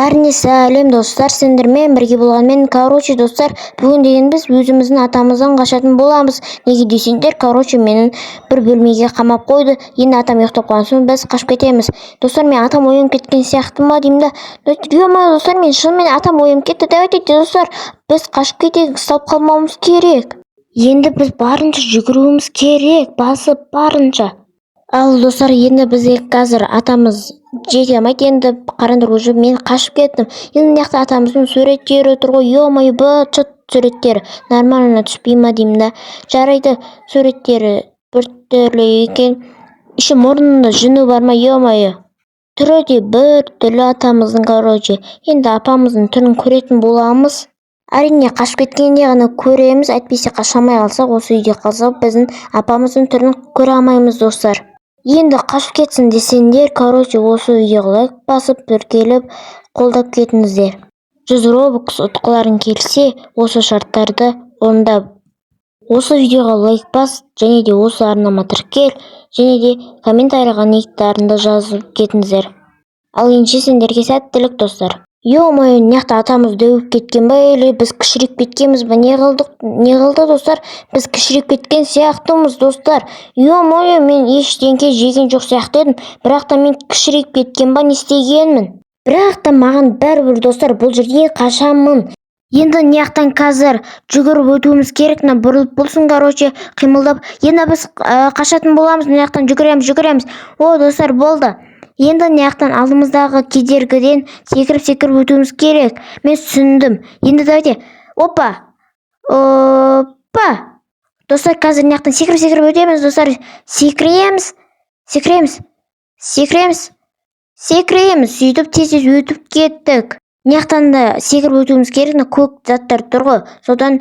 Бәріне сәлем достар, сендермен бірге болғанмен, достар, бүгін деген біз өзіміздің атамыздан қашатын боламыз. Неге десеңдер, менің бір бөлмеге қамап қойды. Енді атам ұйықтап қалған соң біз қашып кетеміз. Достар, мен атам оянып кеткен сияқты ма деймін да. Достар, мен шынымен атам оянып кетті. Давайте, достар, біз қашып кетейік, ұсталып қалмауымыз керек. Енді біз барынша жүгіруіміз керек, басып барынша. Ал достар, енді бізге қазір атамыз жете алмайды. Енді қараңдар, уже мен қашып кеттім. Енді мына жақта атамыздың суреттері тұр ғой. Ё-моё, быт-шыт суреттері. Нормально түспей ма деймін да. Жарайды, суреттері біртүрлі екен. Еще мұрнында жүні бар ма, ё-моё. Түрі де біртүрлі атамыздың, Енді апамыздың түрін көретін боламыз. Әрине, қашып кеткенде ғана көреміз, әйтпесе қаша алмай қалсақ, осы үйде қалсақ, біздің апамыздың түрін көре алмаймыз, достар. Енді қашып кетсін десеңдер, осы үйге лайк басып, бүркеліп, қолдап кетіңіздер. 100 робокс ұтқыларың келсе, осы шарттарды орындап. Осы видеоға лайк бас, және де осы арнама тіркел, және де комментарийға никтарыңды жазып кетіңіздер. Ал енді сендерге сәттілік, достар. Ё-моё, мына атамыз дөуіп кеткен ба, или біз кішірек кеткенбіз ба? Не қылды, достар? Біз кішірек кеткен сияқтымыз, достар. Ё-моё, мен ештеңке жеген жоқ сияқты едім, бірақ та мен кішірек кеткен ба, не істегенмін? Бірақ та маған бәрібір, достар, бұл жерден қашамын. Енді мынаяқтан қазір жүгіріп өтуіміз керек, бұрылып болсын, қимылдап. Енді біз қашатын боламыз, мынаяқтан жүгіреміз. О, достар, болды. Енді мынаяқтан алдымыздағы кедергіден секіріп өтуіміз керек. Мен түсіндім. Енді давайте. Опа. Достар, қазір мынаяқтан секіріп өтеміз, достар. Секіреміз. Сөйтіп тез өтіп кеттік. Мынаяқтан да секіріп өтуіміз керек, көк заттар тұр ғой. Содан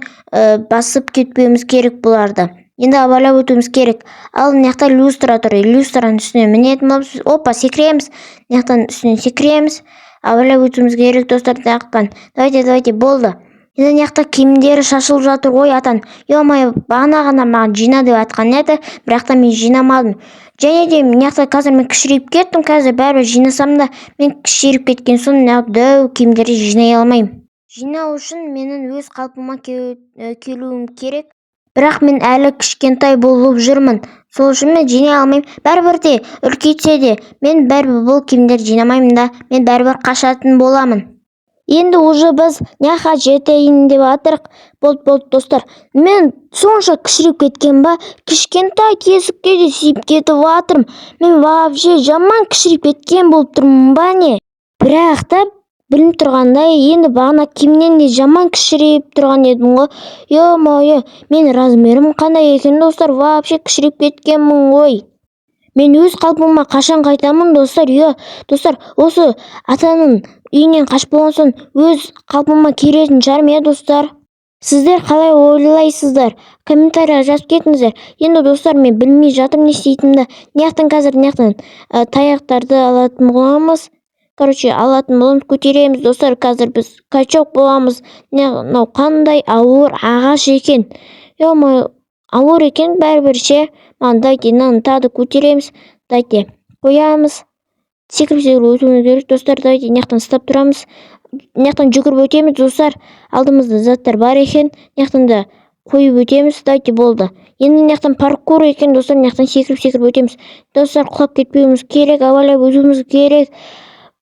басып кетпеуіміз керек бұларды. Енді абайлап өтуіміз керек. Ал мынаяқта люстра тұр. Люстраның үстіне мінетін боламыз. Опа, секіреміз. Мынаяқтан үстіне секіреміз. Абайлап өтуіміз керек, достар, мынаяқтан. Давайте, болды. Енді мынаяқта киімдері шашылып жатыр ғой, атан. Ё-моё, бағана ғана маған жина деп айтқан еді, бірақ та мен жинамадым. Және де мынаяқта қазір мен кішірейіп кеттім, қазір бәрібір жинасам да, мен кішірейіп кеткен соң дөу киімдерді жинай алмаймын. Жинау үшін менің өз қалпыма келуім керек. Бірақ мен әлі кішкентай болып жүрмін. Сол үшін мен жинай алмаймын. Бәрібір де, үлкейтсе де, мен бәрібір бұл киімдерді жинамаймын да, мен бәрібір қашатын боламын. Енді уже біз няха жетейін деп атырық. Болды, достар. Мен сонша кішіріп кеткен ба, кішкентай тесікке де сиіп кетіп атырмын. Мен вообще жаман кішіріп кеткен болып тұрмын ба не? Бірақ та білім тұрғандай, енді бағана киімнен де жаман кішірейіп тұрған едім ғой. Ё-моё, мен размерім қандай екен, достар, вообще кішірейіп кеткенмін ғой. Мен өз қалпыма қашан қайтамын, достар? Достар, осы атаның үйінен қашып болған соң өз қалпыма келетін шығармын, достар. Сіздер қалай ойлайсыздар? Комментарийға жазып кетіңіздер. Енді, достар, мен білмей жатырмын не істейтінімді. Мынаяқтан таяқтарды алатын боламыз. Алатын боламыз, көтереміз, достар. Қазір біз качок боламыз. Қандай ауыр ағаш екен. Ё-моё, ауыр екен, бәрібір ше. Дайте, тады көтереміз. Дайте, қоямыз. Секіріп өтуіміз керек, достар. Дайте, мынаяқтан ұстап тұрамыз. Мынаяқтан жүгіріп өтеміз, достар. Алдымызда заттар бар екен. Мынаяқтан да қойып өтеміз. Дайте, болды. Енді мынаяқтан паркур екен, достар. Мынаяқтан секіріп өтеміз. Достар, құлап кетпеуіміз керек, абайлап өтуіміз керек.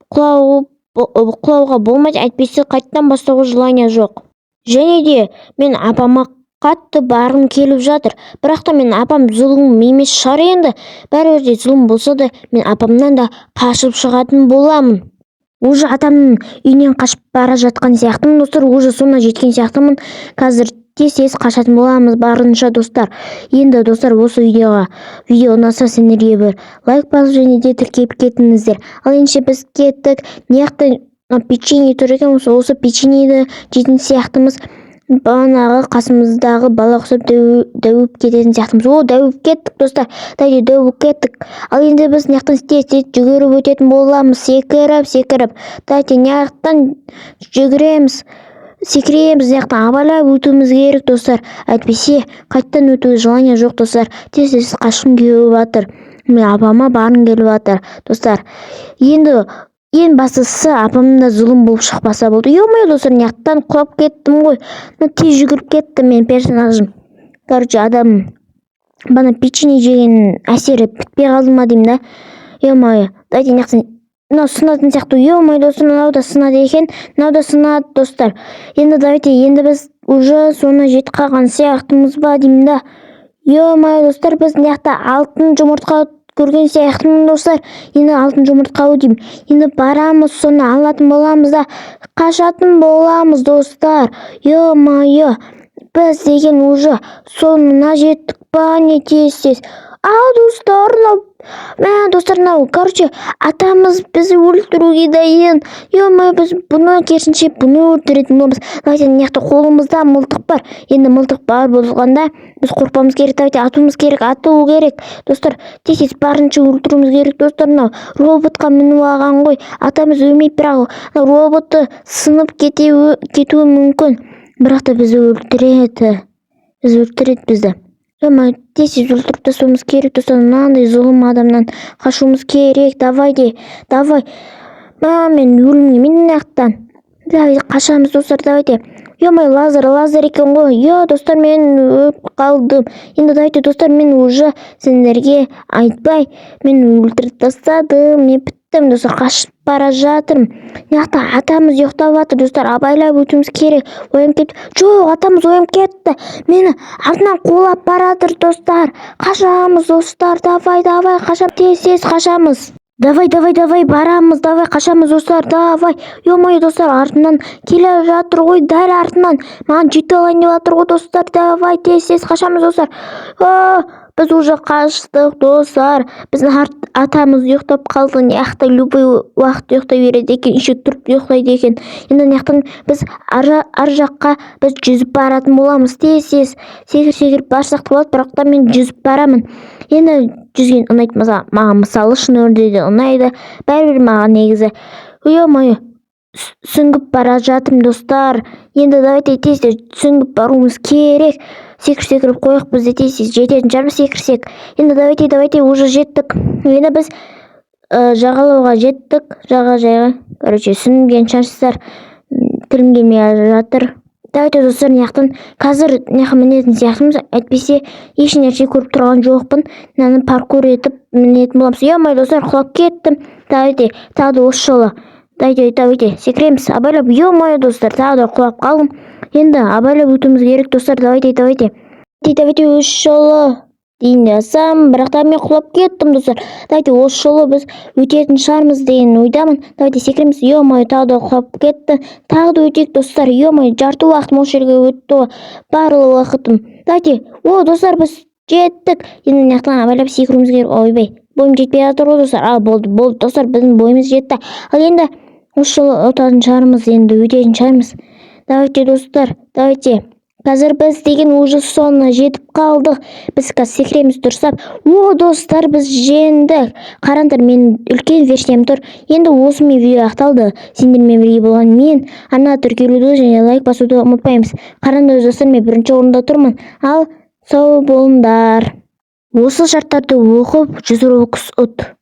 Құлауға болмайды, әйтпесе қайттан бастауға желание жоқ. Және де мен апама қатты барғым келіп жатыр. Бірақ та мен апам зұлым емес шығар енді. Бәрібір де зұлым болса да, мен апамнан да қашып шығатын боламын. Уже атамның үйінен қашып бара жатқан сияқтымын, достар. Уже соңына жеткен сияқтымын. Қазір тез қашатын боламыз барынша, достар. Енді, достар, осы видео ұнаса сендерге бір лайк басып және де тіркеліп кетіңіздер. Ал енді біз кеттік. Мынаяқта печенье тұр екен, осы печеньені жейтін сияқтымыз. Бағанағы қасымыздағы бала ұқсап дөуіп кететін сияқтымыз. О, дөуіп кеттік, достар. Дөуіп кеттік. Ал енді біз мынаяқтан тез жүгіріп өтетін боламыз. Секіріп. Дайте, мынаяқтан жүгіреміз. Секіреміз, мынаяқтан абайлап өтуіміз керек, достар. Әйтпесе қайттан өтуге желание жоқ, достар. Тез қашқым келіп жатыр. Мен апама барғым келіп жатыр, достар. Енді Ең бастысы апамда зұлым болып шықпаса болды. Ё-моё достар, мынаяқтан құлап кеттім ғой. Тез жүгіріп кеттім мен персонажым. Короче, адам бана печенье жеген әсері бітпей қалды ма деймін да. Ё-моё, дайте мынаяқтан мынау сынатын сияқты. Ё-моё достар, мынау да сынады екен. Мынау да сынады достар. Енді давайте, енді біз уже соны жетіп қалған сияқтымыз ба деймін да. Ё-моё достар, біз мынаяқта алтын жұмыртқа көрген сияқтымын достар. Енді алтын жұмыртқа деймін. Енді барамыз, соны алатын боламыз да қашатын боламыз достар. Ё-моё, біз деген уже соңына жеттік па, не тез. Достар, достар, короче, атамыз бізді өлтіруге дайын. Ё-моё, біз бұны керісінше бұны өлтіретін боламыз. Давайте, мынаяқта қолымызда мылтық бар. Енді мылтық бар болғанда біз қорқпамыз керек. Давайте, атуымыз керек, ату керек. Достар, тез барынша өлтіруіміз керек. Достар, мынау роботқа мініп алған ғой. Атамыз өлмейді, бірақ роботты сынып кетуі мүмкін. Бірақ та бізді өлтіреді. Бізді. Ё-моё, тез өлтіріп тастауымыз керек. Достар, мынандай зұлым адамнан қашуымыз керек. Давай. Мен өлімге мынаяқтан. Давай қашамыз достар, давайте. Ё-моё, лазер екен ғой. Достар, мен өліп қалдым. Енді давайте достар, мен уже сендерге айтпай, мен өлтіріп тастадым. Мен біттім достар, қашып бара жатырмын. Мынаяқта атамыз ұйықтап жатыр достар, абайлап өтуіміз керек. Оянып кетті. Жоқ, атамыз оянып кетті. Мені артынан қуалап баратыр достар. Қашамыз достар, давай, қашамыз, тез қашамыз. Давай, барамыз, давай, қашамыз достар, давай. Ё-моё достар, артынан келе жатыр ғой, дәл артынан. Маған жете алайын деп жатыр ғой достар, давай, тез қашамыз достар. Біз уже қаштық достар. Біздің атамыз ұйықтап қалды. Мынаяқта любой уақыт ұйықтай береді екен, еще тұрып ұйықтайды екен. Енді мынаяқтан біз ар жаққа біз жүзіп баратын боламыз. Тез секіріп барсақ болады, бірақ та мен жүзіп барамын. Енді жүзген ұнайды маған, мысалы шын өмірде де ұнайды. Бәрібір маған негізі. Ё-моё, сүңгіп бара жатырмын достар. Енді давайте тез сүңгіп баруымыз керек. Секіріп қойық, бізде тез жететін шығармыз секірсек. Енді давайте уже жеттік. Енді біз жағалауға жеттік, жағажайға. Короче, сүңген шығарсыздар. Тілім келмей жатыр. Давайте достар, мынаяқтан қазір мінетін сияқтымыз, әйтпесе ешнәрсе көріп тұрған жоқпын. Мынаны паркур етіп мінетін боламыз. Ё-моё достар, құлап кеттім. Давайте, тағы да осы жолы. Давайте, секіреміз, абайлап. Ё-моё достар, тағы да құлап қалдым. Енді абайлап өтуіміз керек достар, давайте. Осы жолы дейін жасам, бірақ та мен құлап кеттім достар. Давайте, осы жолы біз өтетін шығармыз деген ойдамын. Давайте секіреміз. Ё-моё, тағы да құлап кетті. Тағы да өтейік достар. Ё-моё, жарты уақытым осы жерге өтті. Барлық уақытым. Давайте, достар, біз жеттік. Енді мынаяқтан абайлап секіруіміз керек. Ойбай, бойым жетпей жатыр ғой достар. Болды достар, біздің бойымыз жетті. Ал енді осы жолы өтетін шығармыз. Давайте достар, қазір біз деген уже соңына жетіп қалдық. Біз қазір секіреміз тұрсап. Достар, біз жеңдік. Қараңдар, мен үлкен версиям тұр. Енді осымен видео аяқталды. Сендермен бірге болған мен ана тіркелуді және лайк басуды ұмытпаймыз. Қараңдар достар, мен бірінші орында тұрмын. Ал сау болыңдар. Осы шарттарды оқып 100 Robux ұт.